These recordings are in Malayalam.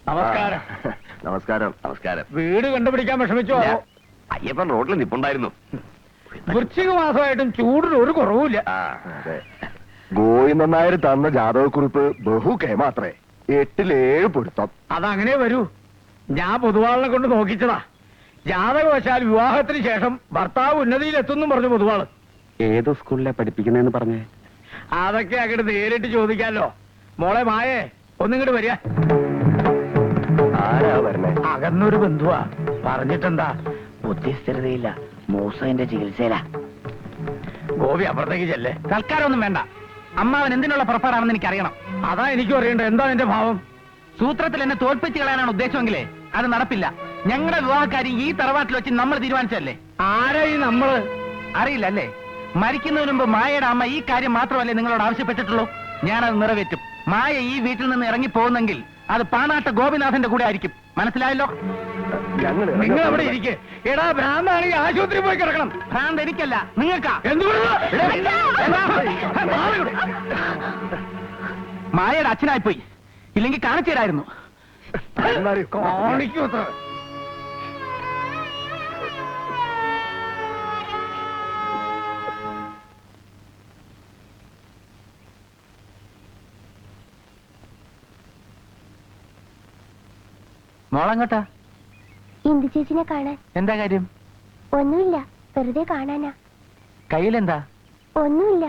നമസ്കാരം. നമസ്കാരം. നമസ്കാരം. വീട് കണ്ടുപിടിക്കാൻ വിഷമിച്ചോ? അയ്യപ്പൻ റോഡിൽ നിപ്പുണ്ടായിരുന്നു. വൃശ്ചിക മാസമായിട്ടും ചൂടിന് ഒരു കുറവുമില്ല. ഗോവിന്ദൻ നായർ തന്ന ജാതകക്കുറിപ്പ് ബഹു കേമാത്രേ. 8-7 പൊരുത്തം. അതങ്ങനെ വരൂ. ഞാൻ പൊതുവാളിനെ കൊണ്ട് നോക്കിച്ചതാ. ജാതകവശാൽ വിവാഹത്തിന് ശേഷം ഭർത്താവ് ഉന്നതിയിലെത്തുന്നു പറഞ്ഞു പൊതുവാള്. ഏതോ സ്കൂളിലെ പഠിപ്പിക്കുന്നതെന്ന് പറഞ്ഞേ? അതൊക്കെ അങ്ങോട്ട് നേരിട്ട് ചോദിക്കാലോ. മോളെ മായേ, ഒന്നിങ്ങോട്ട് വരിക. ആരാ വരണേ? അകന്നൊരു ബന്ധുവാ. പറഞ്ഞിട്ടെന്താ? ബുദ്ധിസ്ഥിരതയില്ല, മൂസന്റെ ചികിത്സയിലാ. ഗോപി അപ്പുറത്തേക്ക് ചെല്ലേ. തൽക്കാലം ഒന്നും വേണ്ട. അമ്മാവൻ എന്തിനുള്ള പുറപ്പാടാണെന്ന് എനിക്കറിയണം. അതാ എനിക്കും അറിയണ്ട. എന്താ നിന്റെ ഭാവം? സൂത്രത്തിൽ എന്നെ തോൽപ്പിച്ച് കളയാനാണ് ഉദ്ദേശമെങ്കിലേ അത് നടപ്പില്ല. ഞങ്ങളുടെ വിവാഹക്കാരി ഈ തറവാട്ടിൽ വെച്ച് നമ്മൾ തീരുമാനിച്ചല്ലേ. ആരാ ഈ നമ്മള്? അറിയില്ല അല്ലേ? മരിക്കുന്നതിന് മുമ്പ് മായയുടെ അമ്മ ഈ കാര്യം മാത്രമല്ലേ നിങ്ങളോട് ആവശ്യപ്പെട്ടിട്ടുള്ളൂ. ഞാനത് നിറവേറ്റും. മായ ഈ വീട്ടിൽ നിന്ന് ഇറങ്ങി പോകുന്നെങ്കിൽ അത് പാണാട്ട ഗോപിനാഥന്റെ കൂടെ ആയിരിക്കും. മനസ്സിലായല്ലോ? നിങ്ങൾ അവിടെ ഇരിക്കെ. എടാ, ഭ്രാന്താണെങ്കിൽ ആശുപത്രി പോയി കിടക്കണം. ഭ്രാന്ത് എനിക്കല്ല, നിങ്ങൾക്കാ. മായയുടെ അച്ഛനായിപ്പോയി. ഇല്ലെങ്കിൽ കാണിച്ചു തരായിരുന്നു. കാണിക്കൂ. മോളങ്ങോട്ടാ? ഇന്ദു ചേച്ചിനെ കാണാൻ. എന്താ കാര്യം? ഒന്നുമില്ല, വെറുതെ കാണാനാ. കയ്യിലെന്താ? ഒന്നുമില്ല.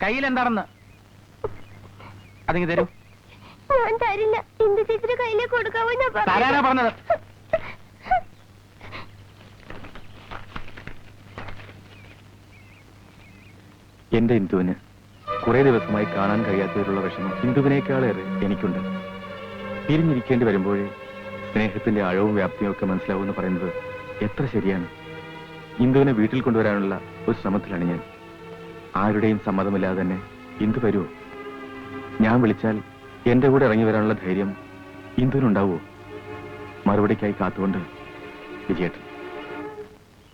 കയ്യിലെന്താണെന്ന് അതിങ്ങ് തരൂ. ഞാൻ തരില്ല. ഇന്ദു ചേച്ചിയുടെ കയ്യിലേക്ക് കൊടുക്കാവോ? തരാനാ പറഞ്ഞത്. എന്റെ ഇന്ദുവിന് കുറെ ദിവസമായി കാണാൻ കഴിയാത്തതിലുള്ള വിഷമം ഇന്ദുവിനേക്കാളേറെ എനിക്കുണ്ട്. പിരിഞ്ഞിരിക്കേണ്ടി വരുമ്പോഴേ സ്നേഹത്തിന്റെ ആഴവും വ്യാപ്തിയും ഒക്കെ മനസ്സിലാവുമെന്ന് പറയുന്നത് എത്ര ശരിയാണ്. ഇന്ദുവിനെ വീട്ടിൽ കൊണ്ടുവരാനുള്ള ഒരു ശ്രമത്തിലാണ് ഞാൻ. ആരുടെയും സമ്മതമില്ലാതെ തന്നെ ഇന്ദു വരുമോ? ഞാൻ വിളിച്ചാൽ എന്റെ കൂടെ ഇറങ്ങി വരാനുള്ള ധൈര്യം ഇന്ദുവിനുണ്ടാവുമോ? മറുപടിക്കായി കാത്തുകൊണ്ട് വിജയേട്ടൻ.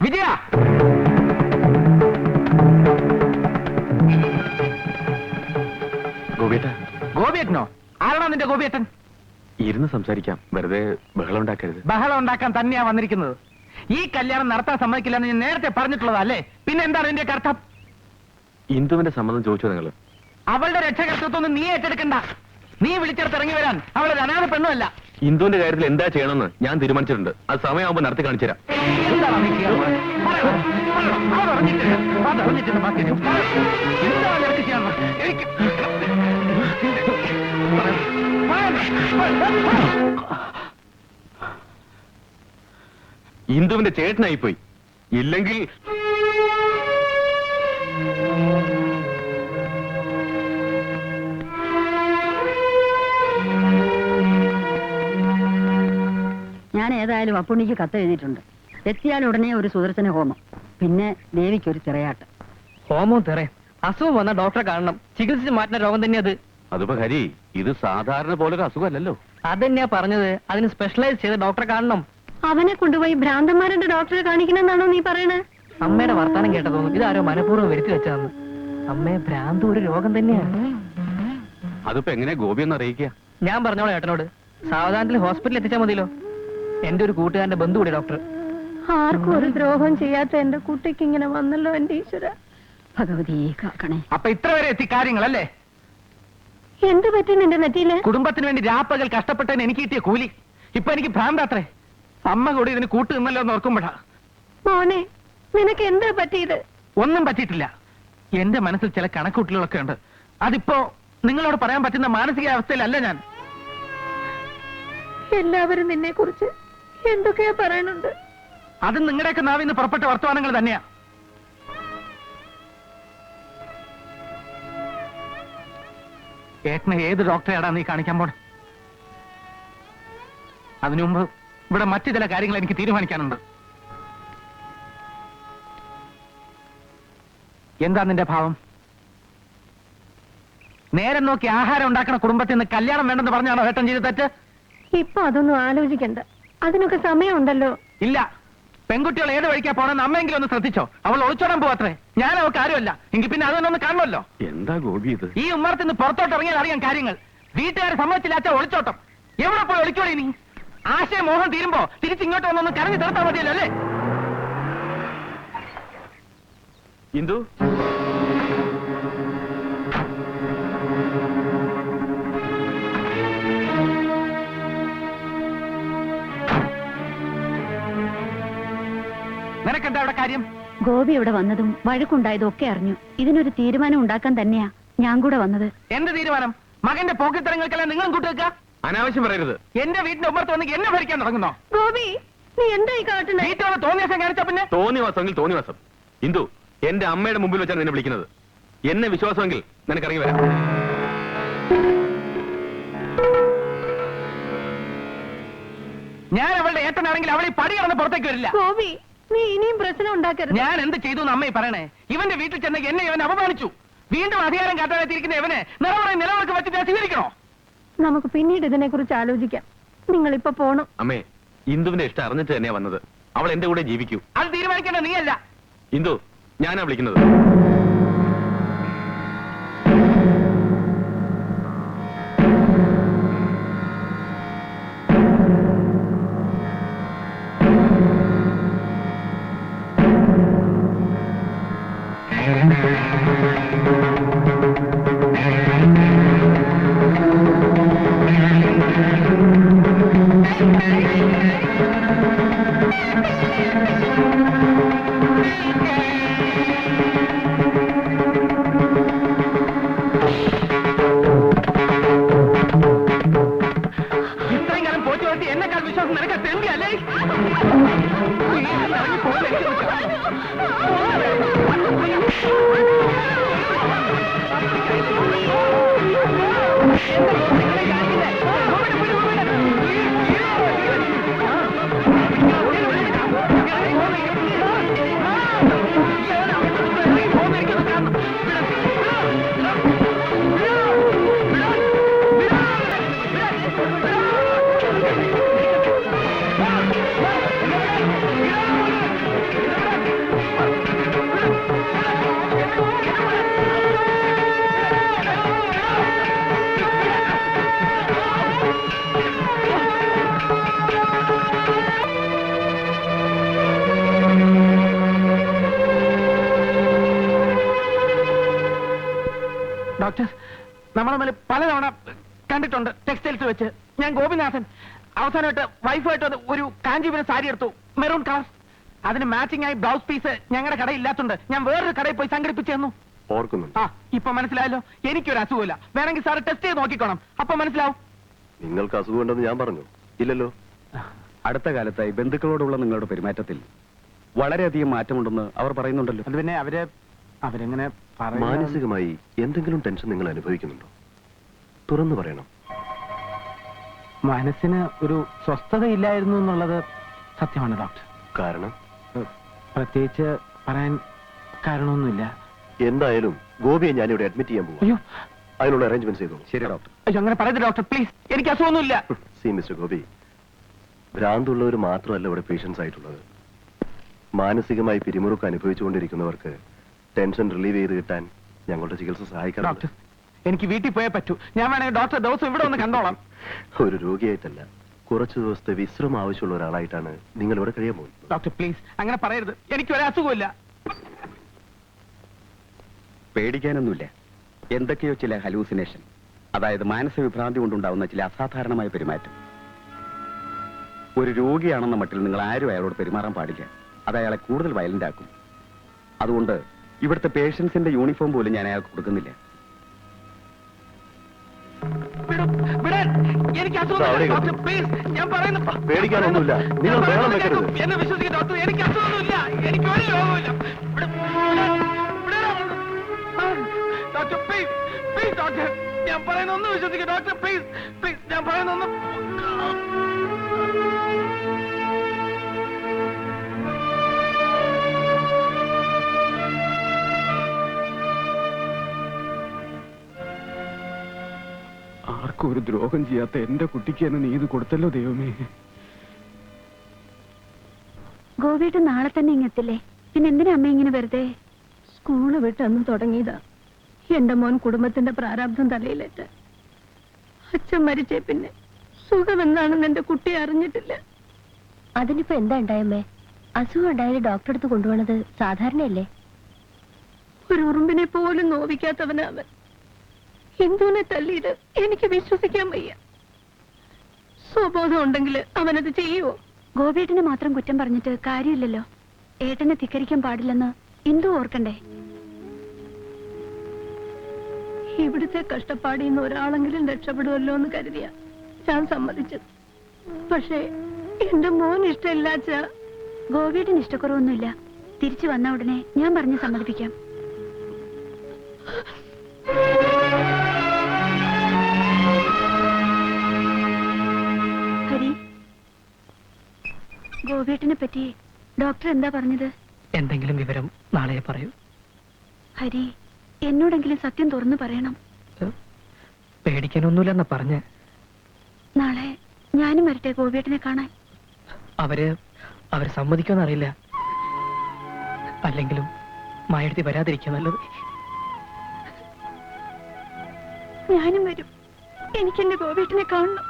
വിജയ! ഗോപിയേട്ട. ഗോപിയേട്ടനോ? ആരാണോ നിന്റെ ഗോപിയേട്ടൻ? ഇരുന്ന് സംസാരിക്കാം, വെറുതെ ബഹളം ഉണ്ടാക്കരുത്. ബഹളം ഉണ്ടാക്കാൻ തന്നെയാ വന്നിരിക്കുന്നത്. ഈ കല്യാണം നടത്താൻ സമ്മതിക്കില്ലെന്ന് ഞാൻ നേരത്തെ പറഞ്ഞിട്ടുള്ളതല്ലേ. പിന്നെ എന്താണ് ഇതിന്റെ അർത്ഥം? ഇന്ദുവിന്റെ സമ്മതം ചോദിച്ചോ നിങ്ങൾ? അവളുടെ രക്ഷകർത്തൃത്വം നീ ഏറ്റെടുക്കണ്ട. നീ വിളിച്ചെടുത്ത് ഇറങ്ങി വരാൻ അവളൊരു അനാഥ പെണ്ണുമല്ല. ഇന്ദുവിന്റെ കാര്യത്തിൽ എന്താ ചെയ്യണമെന്ന് ഞാൻ തീരുമാനിച്ചിട്ടുണ്ട്. അത് സമയമാകുമ്പോൾ നടത്തി കാണിച്ചു തരാം. എന്താണ് നീ ചെയ്യാൻ പോകുന്നത്? പറയൂ, പറയൂ. അതറിഞ്ഞിട്ടുണ്ട് ബാക്കി ഞാൻ പറയും. എന്താണ് നിനക്ക് ചെയ്യാനുള്ളത്? എനിക്ക് ഇന്ദുവിന്റെ ചേട്ടനായിപ്പോയി. ഇല്ലെങ്കിൽ ഞാൻ ഏതായാലും അപ്പുണ്ണിക്ക് കത്ത് എഴുതിയിട്ടുണ്ട്. എത്തിയാൽ ഉടനെ ഒരു സുദർശന ഹോമം, പിന്നെ ദേവിക്കൊരു തിറയാട്ട്. ഹോമവും തിറ അസുഖം വന്ന ഡോക്ടറെ കാണണം. ചികിത്സിച്ച് മാറ്റുന്ന രോഗം തന്നെ അത്. അതിപ്പോ ഹരി, ഇത് സാധാരണ പോലൊരു അസുഖമല്ലല്ലോ. അതന്നെയാ പറഞ്ഞത്. അതിന് സ്പെഷ്യലൈസ് ചെയ്ത ഡോക്ടറെ കാണണം. അവനെ കൊണ്ടുപോയി ഭ്രാന്തന്മാരുടെ ഡോക്ടറെ കാണിക്കണമെന്നാണോ നീ പറയണേ? അമ്മയുടെ വർത്താനം കേട്ട തോന്നുന്നു ഇതാരോ മനഃപൂർവ്വം വരുത്തി വെച്ചതെന്ന്. അമ്മയെ ഭ്രാന്ത് ഒരു രോഗം തന്നെയാണ്. അതിപ്പോ എങ്ങനെ ഗോപി ഒന്ന് അറിയിക്കുക? ഞാൻ പറഞ്ഞോളെ ഏട്ടനോട്. സാവധാനത്തിൽ ഹോസ്പിറ്റലിൽ എത്തിച്ചാൽ മതിയല്ലോ. എന്റെ ഒരു കൂട്ടുകാരന്റെ ബന്ധു കൂടി ഡോക്ടർ. ആർക്കും ഒരു ദ്രോഹം ചെയ്യാത്ത എന്റെ കുട്ടിക്ക് ഇങ്ങനെ വന്നല്ലോ എന്റെ ഈശ്വര. ഭഗവതി കാക്കണേ. അപ്പൊ ഇത്ര വരെ എത്തി കാര്യങ്ങളല്ലേ? എന്ത് പറ്റി നിന്റെ നെറ്റിയില്? കുടുംബത്തിന് വേണ്ടി രാപ്പകൽ കഷ്ടപ്പെട്ടതിന് എനിക്ക് കിട്ടിയ കൂലി. ഇപ്പൊ എനിക്ക് ഭ്രാന്താത്രേ. അമ്മ കൂടി ഇതിന് കൂട്ട് നിന്നല്ലോ എന്ന് ഓർക്കുമ്പോഴാ. മോനെ, നിനക്ക് എന്താ പറ്റിയത്? ഒന്നും പറ്റിയിട്ടില്ല. എന്റെ മനസ്സിൽ ചില കണക്കൂട്ടലുകളൊക്കെ ഉണ്ട്. അതിപ്പോ നിങ്ങളോട് പറയാൻ പറ്റുന്ന മാനസികാവസ്ഥയിലല്ല ഞാൻ. എല്ലാവരും നിന്നെ കുറിച്ച് എന്തൊക്കെയാ പറയുന്നുണ്ട്. അത് നിങ്ങളുടെയൊക്കെ നാവിൽ നിന്ന് പുറപ്പെട്ട വർത്തമാനങ്ങൾ തന്നെയാ. ഏട്ടനെ ഏത് ഡോക്ടറെയാടാ നീ കാണിക്കാൻ പോണെ? അതിനു മുമ്പ് ഇവിടെ മറ്റു ചില കാര്യങ്ങൾ എനിക്ക് തീരുമാനിക്കാനുണ്ട്. എന്താ നിന്റെ ഭാവം? നേരം നോക്കി ആഹാരം ഉണ്ടാക്കുന്ന കുടുംബത്തിൽ നിന്ന് കല്യാണം വേണ്ടെന്ന് പറഞ്ഞാണോ ഏട്ടൻ ചെയ്ത് തെറ്റ്? ഇപ്പൊ അതൊന്നും ആലോചിക്കണ്ട. അതിനൊക്കെ സമയമുണ്ടല്ലോ. ഇല്ല. പെൺകുട്ടികൾ ഏത് വഴിക്കാ പോണെന്ന് അമ്മയെങ്കിലും ഒന്ന് ശ്രദ്ധിച്ചോ. അവൾ ഒളിച്ചോടാൻ പോവാത്രേ. ഞാൻ അവൾക്ക് ആരുമല്ല. എങ്കിൽ പിന്നെ അതൊന്നും ഒന്ന് കാണുമല്ലോ. എന്താ ഗോപി ഇത്? ഈ ഉമ്മറത്ത് നിന്ന് പുറത്തോട്ട് ഇറങ്ങിയാൽ അറിയാം കാര്യങ്ങൾ. വീട്ടുകാരെ സമ്മതിച്ചില്ലാച്ച ഒളിച്ചോട്ടം. എവിടെ പോയി ഒളിക്കോളി നീ? ആശയമോഹം തീരുമ്പോ തിരിച്ചിങ്ങോട്ട് വന്നൊന്ന് കരഞ്ഞു തീർത്താൽ മതിയല്ലോ അല്ലേ? ഇന്ദു, നിനക്കെന്താ അവിടെ കാര്യം? ഗോപി ഇവിടെ വന്നതും വഴക്കുണ്ടായതും ഒക്കെ അറിഞ്ഞു. ഇതിനൊരു തീരുമാനം ഉണ്ടാക്കാൻ തന്നെയാ ഞാൻ കൂടെ വന്നത്. എന്ത് തീരുമാനം? മകന്റെ പോക്കിത്തരങ്ങൾക്കെല്ലാം നിങ്ങളും കൂട്ടുവെക്ക. അനാവശ്യം പറയരുത്. എന്റെ വീടിന്റെ ഉമ്മർത്ത് വന്ന് എന്നെ ഭരിക്കാൻ തുടങ്ങുന്നോ? ഗോപി, നീ എന്തായി കാട്ടണേ? വീട്ടിലുള്ള തോന്നിയാസം കാണിച്ച പിന്നെ തോന്നിവാസമെങ്കിൽ തോന്നിവാസം. ഇന്ദു, എന്റെ അമ്മയുടെ മുമ്പിൽ വെച്ചാണ് നിന്നെ വിളിക്കുന്നത്. എന്നെ വിശ്വാസമെങ്കിൽ നിനക്കിറങ്ങി വരാം. ഞാൻ അവളുടെ ഏട്ടനാണെങ്കിൽ അവളെ പടി കടന്ന് പുറത്തേക്ക് വരില്ല. ഗോപി, നീ ഇനിയും പ്രശ്നം ഉണ്ടാക്കരുത്. ഞാൻ എന്ത് ചെയ്തു എന്ന് അമ്മയെ പറയണേ? ഇവന്റെ വീട്ടിൽ ചെന്ന് എന്നെ ഇവൻ അപമാനിച്ചു. വീണ്ടും അധികാരം കാട്ടാനെത്തിയിരിക്കുന്ന ഇവനെ നിലവിളക്ക് വെച്ച് ഞാൻ സ്വീകരിക്കണോ? നമുക്ക് പിന്നീട് ഇതിനെ കുറിച്ച് ആലോചിക്കാം. നിങ്ങൾ ഇപ്പൊ പോണം. അമ്മേ, ഇന്ദുവിന്റെ ഇഷ്ടം അറിഞ്ഞിട്ട് തന്നെയാ വന്നത്. അവൾ എന്റെ കൂടെ ജീവിക്കൂ. അത് തീരുമാനിക്കേണ്ട നീയല്ല. ഇന്ദു, ഞാനാ വിളിക്കുന്നത്. ഇത്രയും കാലം പോറ്റി വളർത്തി എന്നെക്കാൾ വിശ്വാസം നിനക്ക് തെണ്ടിയല്ലേ? ഡോക്ടർ, നമ്മൾ തമ്മിൽ പലതവണ കണ്ടിട്ടുണ്ട് ടെക്സ്റ്റൈൽസ് വെച്ച്. ഞാൻ ഗോപിനാഥൻ. അവസാനമായിട്ട് വൈഫായിട്ട് ഒരു കാഞ്ചീപുരം സാരി എടുത്തു, മെറൂൺ കളർ. അതിന് മാച്ചിങ് ആയി ബ്ലൗസ് പീസ് ഞങ്ങളുടെ കടയിൽ ഇല്ലാത്തതുകൊണ്ട് ഞാൻ വേറൊരു കടയിൽ പോയി സംഘടിപ്പിച്ചു തന്നു. ഓർക്കുന്നുണ്ട്. ആ, ഇപ്പൊ മനസ്സിലായല്ലോ. എനിക്കൊരു അസുഖമില്ല. വേണമെങ്കിൽ സാറ് ടെസ്റ്റ് ചെയ്ത് നോക്കിക്കോണം, അപ്പൊ മനസ്സിലാവും. നിങ്ങൾക്ക് അസുഖമുണ്ടെന്ന് ഞാൻ പറഞ്ഞു ഇല്ലല്ലോ? അടുത്ത കാലത്തായി ബന്ധുക്കളോടുള്ള നിങ്ങളുടെ പെരുമാറ്റത്തിൽ വളരെയധികം മാറ്റമുണ്ടെന്ന് അവർ പറയുന്നുണ്ടല്ലോ. അത് പിന്നെ അവരെങ്ങനെ മാനസികമായി എന്തെങ്കിലും ടെൻഷൻ നിങ്ങൾ അനുഭവിക്കുന്നുണ്ടോ? തുറന്നു പറയണം. മനസ്സിന് ഒരു സ്വസ്ഥതയില്ലായിരുന്നു എന്നുള്ളത് സത്യമാണ് ഡോക്ടർ. കാരണം പ്രത്യേകിച്ച് പറയാൻ കാരണമൊന്നുമില്ല. എന്തായാലും ഗോപിയെ ഞാനിവിടെ അഡ്മിറ്റ് ചെയ്യാൻ പോകും. അയ്യോ അതിനുള്ള അറേഞ്ച്മെന്റ് ചെയ്തോളൂ. ശരി ഡോക്ടർ. അയ്യോ, അങ്ങനെ പറയരുത് ഡോക്ടർ, പ്ലീസ്. എനിക്ക് അസുഖമൊന്നുമില്ല. സി മിസ്റ്റർ ഗോപി, ഭ്രാന്തുള്ളവർ മാത്രമല്ല ഇവിടെ പേഷ്യൻസ് ആയിട്ടുള്ളത്. മാനസികമായി പിരിമുറുക്കം അനുഭവിച്ചുകൊണ്ടിരിക്കുന്നവർക്ക് ടെൻഷൻ റിലീവ് ചെയ്ത് കിട്ടാൻ ഞങ്ങളുടെ ചികിത്സ സഹായിക്കാറുണ്ട്. ഡോക്ടർ, എനിക്ക് വീട്ടിൽ പോയേ പറ്റൂ. ഞാൻ വേണമെങ്കിൽ ഡോക്ടർ ദിവസം ഇവിടെ ഒന്ന് കണ്ടോളാം. ഒരു രോഗിയായിട്ടല്ല, കുറച്ചു ദിവസത്തെ വിശ്രമം ആവശ്യമുള്ള ഒരാളായിട്ടാണ് നിങ്ങൾ ഇവിടെ കഴിയാൻ പോകുന്നത്. ഡോക്ടർ പ്ലീസ്, അങ്ങനെ പറയരുത്. എനിക്ക് ഒരു അസുഖമില്ല. പേടിക്കാനൊന്നുമില്ല. എന്തൊക്കെയോ ചില ഹലൂസിനേഷൻ, അതായത് മാനസിക വിഭ്രാന്തി കൊണ്ടുണ്ടാവുന്ന ചില അസാധാരണമായ പെരുമാറ്റം. ഒരു രോഗിയാണെന്ന മട്ടിൽ നിങ്ങൾ ആരും അയാളോട് പെരുമാറാൻ പാടില്ല. അത് അയാളെ കൂടുതൽ വയലന്റ് ആക്കും. അതുകൊണ്ട് ഇവിടുത്തെ പേഷ്യൻസിന്റെ യൂണിഫോം പോലും ഞാൻ അയാൾക്ക് കൊടുക്കുന്നില്ല. എനിക്ക് അസുഖമില്ല ഡോക്ടർ, പ്ലീസ്. ഞാൻ പറയുന്നു, പേടിക്കാനൊന്നുമില്ല. നിങ്ങൾ ബഹളം വെക്കരുത്. എന്നെ വിശ്വസിക്കും ഡോക്ടർ. എനിക്ക് അസുഖമൊന്നുമില്ല. എനിക്ക് ഒരു രോഗമില്ല. Doctor please, please doctor. ഞാൻ പറയുന്ന ഒന്ന് വിശ്വസിക്കും ഡോക്ടർ, പ്ലീസ് പ്ലീസ്. ഞാൻ പറയുന്ന ഒന്ന്. ആർക്കും ഒരു ദ്രോഹം ചെയ്യാത്ത എന്റെ കുട്ടിക്ക് എന്നെ നീ ഇത് കൊടുത്തല്ലോ ദൈവമേ. ഗോപിയിട്ട് നാളെ തന്നെ ഇങ്ങെത്തില്ലേ? പിന്നെ എന്തിനാ അമ്മ ഇങ്ങനെ വെറുതെ? സ്കൂള് വിട്ട് അന്ന് തുടങ്ങിയതാ എന്റെ മോൻ കുടുംബത്തിന്റെ പ്രാരാബ്ധം തലയിലേറ്റ്. അച്ഛൻ മരിച്ചേ പിന്നെ സുഖം എന്താണെന്ന് എന്റെ കുട്ടി അറിഞ്ഞിട്ടില്ല. അതിനിപ്പോ എന്താ ഉണ്ടായമ്മേ? അസുഖം ഉണ്ടായാലും ഡോക്ടറെ അടുത്ത് കൊണ്ടുപോകണത് സാധാരണയല്ലേ? ഒരു ഉറുമ്പിനെ പോലും നോവിക്കാത്തവനവൻ. ഹിന്ദുവിനെ തല്ലിയത് എനിക്ക് വിശ്വസിക്കാൻ വയ്യ. സ്വബോധം ഉണ്ടെങ്കിൽ അവനത് ചെയ്യുവോ? ഗോപിയേട്ടനെ മാത്രം കുറ്റം പറഞ്ഞിട്ട് കാര്യമില്ലല്ലോ. ഏട്ടനെ ധിക്കരിക്കാൻ പാടില്ലെന്ന് ഇന്ദു ഓർക്കണ്ടേ? ഇവിടുത്തെ കഷ്ടപ്പാടിൽ നിന്ന് ഒരാളെങ്കിലും രക്ഷപ്പെടുമല്ലോ എന്ന് കരുതിയ ഞാൻ സമ്മതിച്ചത്. പക്ഷേ എന്റെ മോൻ ഇഷ്ടമില്ലാച്ച. ഗോപിയേട്ടന് ഇഷ്ടക്കുറവൊന്നുമില്ല. തിരിച്ചു വന്ന ഉടനെ ഞാൻ പറഞ്ഞ് സമ്മതിപ്പിക്കാം. ഹരി, ഗോപിയേട്ടനെ പറ്റി ഡോക്ടർ എന്താ പറഞ്ഞത്? എന്തെങ്കിലും വിവരം നാളെ പറയൂ. ഹരി, എന്നോടെങ്കിലും സത്യം തുറന്നു പറയണം. പേടിക്കാനൊന്നുമില്ലെന്നാ പറഞ്ഞ്. നാളെ ഞാനും വരട്ടെ ഗോപിയേട്ടനെ കാണാൻ. അവര് സമ്മതിക്കുമെന്നറിയില്ല. അല്ലെങ്കിലും മായെടുത്തി വരാതിരിക്കുക നല്ലത്. ഞാനും വരും. എനിക്കെന്റെ ഗോപിയേട്ടനെ കാണണം.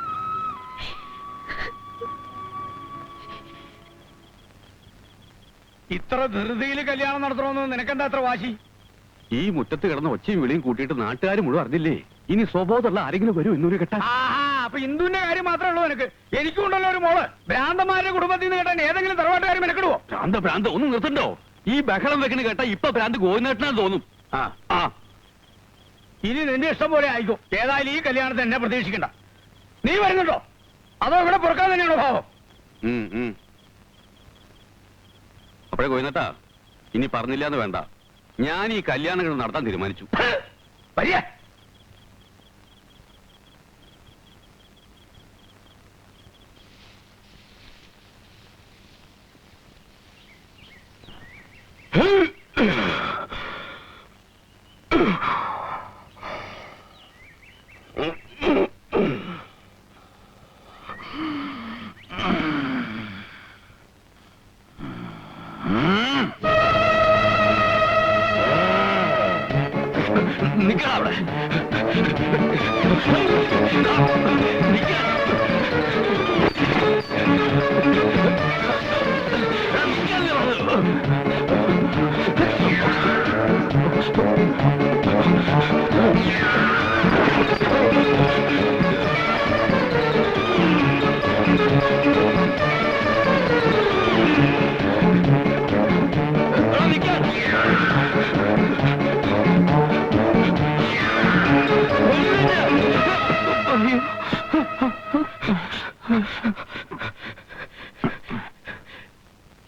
ഇത്ര ധൃതിയിൽ കല്യാണം നടത്തണമെന്ന് നിനക്കെന്താ അത്ര വാശി? ഈ മുറ്റത്ത് കിടന്ന ഒച്ചയും വിളിയും കൂട്ടിയിട്ട് നാട്ടുകാർ മുഴുവൻ അറിഞ്ഞില്ലേ? ഇനി സ്വബോധമുള്ള ആരെങ്കിലും വരും എന്നൊരു കെട്ട. അപ്പൊ ഇന്ദുവിന്റെ കാര്യം മാത്രമേ ഉള്ളൂ നിനക്ക്? എനിക്കും ഉണ്ടല്ലോ ഒരു മോള്. ഭ്രാന്തമാരുടെ കുടുംബത്തിൽ നിന്ന് കേട്ടാൻ ഏതെങ്കിലും തറവാട്ടുകാർ മെനക്കെടുവോ? ഭ്രാന്ത് ഒന്ന് നിർത്തണ്ടോ? ഈ ബഹളം വെക്കണ കേട്ടാ ഇപ്പൊ ഭ്രാന്ത് ഗോവിന്ദേട്ടനാന്ന് തോന്നും. ഇനി നിന്റെ ഇഷ്ടം പോലെ ആയിക്കോ. ഏതായാലും ഈ കല്യാണത്തിന് എന്നെ പ്രതീക്ഷിക്കണ്ട. നീ വരുന്നുണ്ടോ അതോ ഇവിടെ പുറക്കാൻ തന്നെയാണോ ഭാവം? അപ്പോഴേ ഗോവിന്ദേട്ടാ, ഇനി പറഞ്ഞില്ല എന്ന് വേണ്ട. ഞാൻ ഈ കല്യാണങ്ങൾ നടത്താൻ തീരുമാനിച്ചു. വരിക.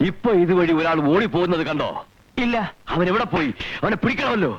ഇപ്പൊ ഇതുവഴി ഒരാൾ ഓടിപ്പോകുന്നത് കണ്ടോ? ഇല്ല. അവൻ എവിടെ പോയി? അവനെ പിടിക്കണമല്ലോ.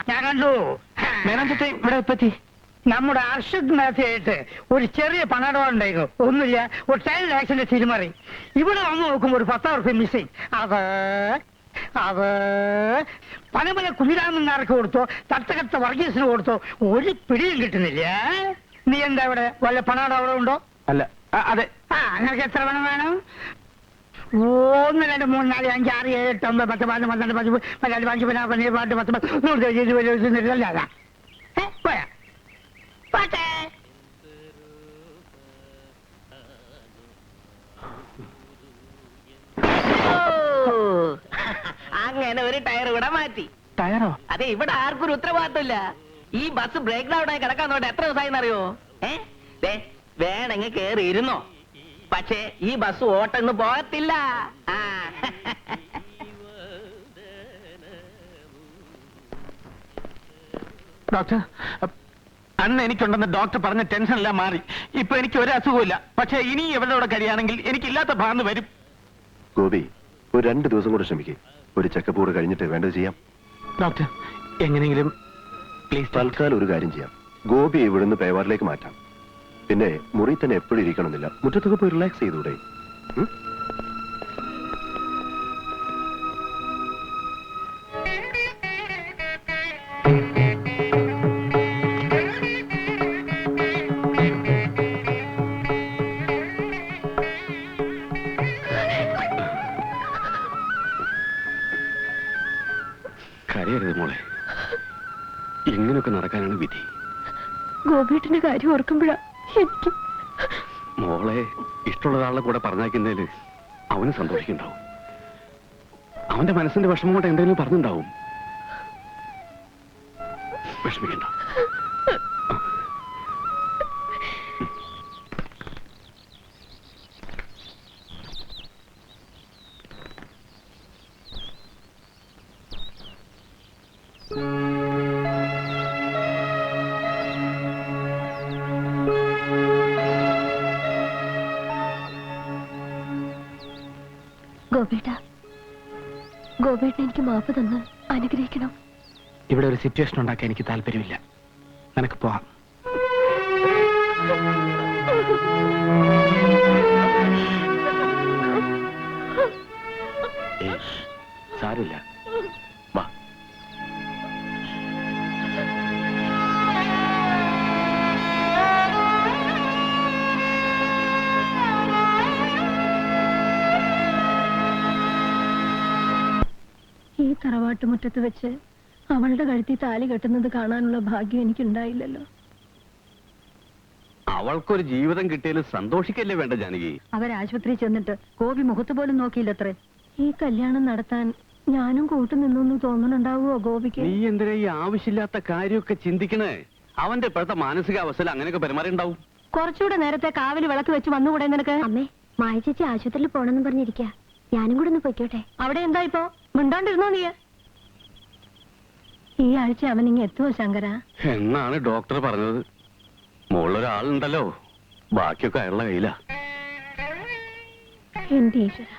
ഞാൻ കണ്ടു. മേനോൻചേട്ടൻ ഇവിടെ എത്തി. നമ്മുടെ അർഷദ് മേധയായിട്ട് ഒരു ചെറിയ പണടം ഉണ്ടായിരുന്നു. ഒന്നുമില്ല, ഒരു 10 lakhs തിരിമറി. ഇവിടെ വന്ന് നോക്കുമ്പോൾ ഒരു 10,000 രൂപ മിസ്സിങ്. അത് പനമല കുഞ്ഞിരാമനാർക്ക് കൊടുത്തോ തട്ടകത്ത വർഗീസിന് കൊടുത്തോ ഒരു പിടിയും കിട്ടുന്നില്ല. നീ എന്താ ഇവിടെ വല്ല പണടം അവിടെ ഉണ്ടോ? അല്ല, അതെ. നിനക്ക് എത്ര പണം വേണം? 1 2 3 4 5 6 7 8 9 10 11 12 15 16 15 16 17 18 19 അങ്ങനെ ഒരു ടയർ ഇവിടെ മാറ്റി. ടയറോ? അതെ, ഇവിടെ ആർക്കും ഒരു ഉത്തരവാദിത്തമില്ല. ഈ ബസ് ബ്രേക്ക് ഡൗൺ ആയി കിടക്കാൻ തോട്ടെ എത്ര ദിവസമായി അറിയോ? വേണമെങ്കിൽ കേറി ഇരുന്നോ. പക്ഷേ ഈ ബസ് ഓട്ടൊന്ന് പോകത്തില്ല. ഡോക്ടർ, അന്ന് എനിക്കുണ്ടെന്ന് ഡോക്ടർ പറഞ്ഞ ടെൻഷൻ എല്ലാം മാറി. ഇപ്പൊ എനിക്ക് ഒരു അസുഖമില്ല. പക്ഷേ ഇനി എവിടെ കഴിയാണെങ്കിൽ എനിക്കില്ലാത്ത ഭാഗത്ത് വരും. ഗോപി, ഒരു 2 ദിവസം കൂടെ ശ്രമിക്കേ. ഒരു ചെക്കപ്പ് കൂടെ കഴിഞ്ഞിട്ട് വേണ്ടത് ചെയ്യാം. ഡോക്ടർ, എങ്ങനെയെങ്കിലും പ്ലീസ്. തൽക്കാലം ഒരു കാര്യം ചെയ്യാം. ഗോപി ഇവിടുന്ന് പേവാറിലേക്ക് മാറ്റാം. പിന്നെ മുറി തന്നെ എപ്പോഴും ഇരിക്കണമെന്നില്ല, മുറ്റത്തൊക്കെ പോയി റിലാക്സ് ചെയ്തൂടെ? ഉം? കരയരുത് മോളെ, ഇങ്ങനെയൊക്കെ നടക്കാനാണ് വിധി. ഗോപിയേട്ടന്റെ കാര്യം ഓർക്കുമ്പോഴാ എനിക്ക് മോളെ ഇഷ്ടമുള്ള ഒരാളുടെ കൂടെ പറഞ്ഞയക്കുന്നതിൽ അവന് സന്തോഷിക്കുന്നുണ്ടാവും. അവന്റെ മനസ്സിന്റെ വിഷമം കൊണ്ട് എന്തെങ്കിലും പറഞ്ഞിട്ടുണ്ടാവും. വിഷമിക്കണ്ട. ഗോപിയേട്ടൻ എനിക്ക് മാപ്പ് തന്ന് അനുഗ്രഹിക്കണം. ഇവിടെ ഒരു സിറ്റുവേഷൻ ഉണ്ടാക്കാൻ എനിക്ക് താല്പര്യമില്ല. നിനക്ക് പോവാം. സാരില്ല, വാ. ഈ തറവാട്ടുമുറ്റത്ത് വെച്ച് അവളുടെ കഴുത്തിൽ താലി കെട്ടുന്നത് കാണാനുള്ള ഭാഗ്യം എനിക്കുണ്ടായില്ലല്ലോ. അവൾക്കൊരു ജീവിതം കിട്ടിയതിൽ സന്തോഷിക്കല്ലേ വേണ്ട ജാനകി? അവരാശുപത്രിയിൽ ചെന്നിട്ട് ഗോപി മുഖത്ത് പോലും നോക്കിയില്ലത്രേ. ഈ കല്യാണം നടത്താൻ ഞാനും കൂട്ടുനിന്നു തോന്നുന്നുണ്ടാവുമോ ഗോപിക്ക്? നീ എന്തിനാ ഈ ആവശ്യമില്ലാത്ത കാര്യമൊക്കെ ചിന്തിക്കണേ? അവന്റെ ഇപ്പോഴത്തെ മാനസികാവസ്ഥയിൽ അങ്ങനെയൊക്കെ പെരുമാറിണ്ടാവും. കുറച്ചുകൂടെ നേരത്തെ കാവിൽ വിളക്ക് വെച്ച് വന്നുകൂടെ നിനക്ക്? അമ്മേ, മായ ചേച്ചി ആശുപത്രിയിൽ പോണെന്ന് പറഞ്ഞിരിക്കാ. ഞാനും കൂടെ ഒന്ന് പൊയ്ക്കോട്ടെ? അവിടെ എന്താ ഇപ്പോ മിണ്ടാണ്ടിരുന്നോ നീ? ഈ ആഴ്ച അവൻ ഇങ്ങ് എത്തുവോ ശങ്കര? എന്നാണ് ഡോക്ടർ പറഞ്ഞത്. മുകളിലൊരാളുണ്ടല്ലോ, ബാക്കിയൊക്കെ അയാളുടെ കയ്യിലാ. എന്റെ ഈശ്വര.